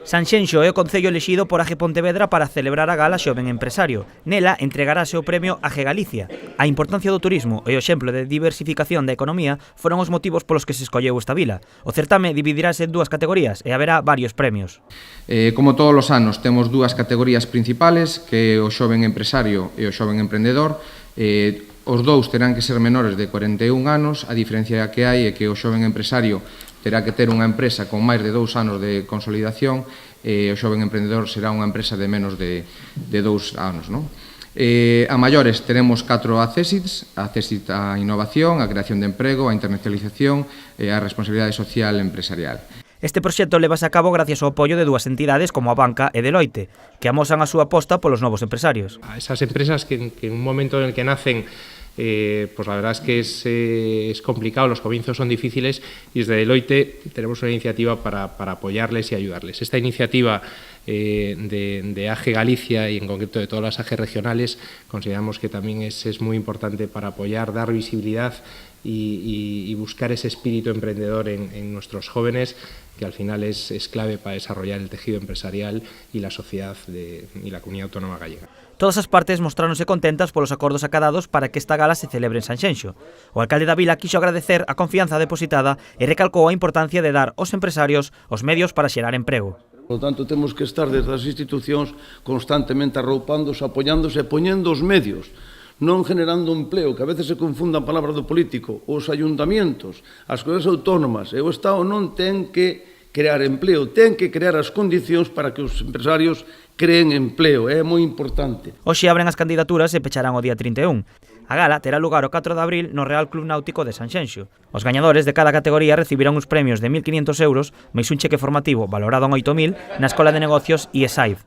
Sanxenxo é o concello elixido por Age Pontevedra para celebrar a gala Xoven Empresario. Nela entregarase o premio Age Galicia. A importancia do turismo e o exemplo de diversificación da economía foron os motivos polos que se escolleu esta vila. O certame dividirase en dúas categorías e haberá varios premios. Como todos os anos, temos dúas categorías principales, que é o Xoven Empresario e o Xoven Emprendedor. Os dous terán que ser menores de 41 anos. A diferencia que hai é que o Xoven Empresario terá que ter unha empresa con máis de 2 anos de consolidación e o Xoven Emprendedor será unha empresa de menos de 2 anos. A maiores teremos 4 accésits, a accésit á innovación, a creación de emprego, a internacionalización e a responsabilidade social empresarial. Este proxecto levase a cabo gracias ao apoio de dúas entidades como a Banca e Deloitte, que amosan a súa aposta polos novos empresarios. A esas empresas que en un momento en el que nacen, pues la verdad es que es complicado, los comienzos son difíciles y desde Deloitte tenemos una iniciativa para apoyarles y ayudarles. Esta iniciativa de AGE Galicia y en concreto de todas las AGE regionales consideramos que también es muy importante para apoyar, dar visibilidad y buscar ese espíritu emprendedor en nuestros jóvenes, que al final es clave para desarrollar el tejido empresarial y la sociedad y la comunidad autónoma gallega. Todas as partes mostráronse contentas polos acordos acadados para que esta gala se celebre en Sanxenxo. O alcalde da vila quixo agradecer a confianza depositada e recalcou a importancia de dar aos empresarios os medios para xerar emprego. Por lo tanto, temos que estar desde as institucións constantemente arroupándose, apoiándose e poñendo os medios, non generando empleo, que a veces se confundan palabras do político. Os ayuntamientos, as comunidades autónomas e o Estado non ten que crear empleo, ten que crear as condicións para que os empresarios creen empleo, é moi importante. Hoxe abren as candidaturas e pecharán o día 31. A gala terá lugar o 4 de abril no Real Club Náutico de Sanxenxo. Os gañadores de cada categoría recibirán uns premios de 1.500 euros máis un cheque formativo valorado en 8.000 na Escola de Negocios IESAID.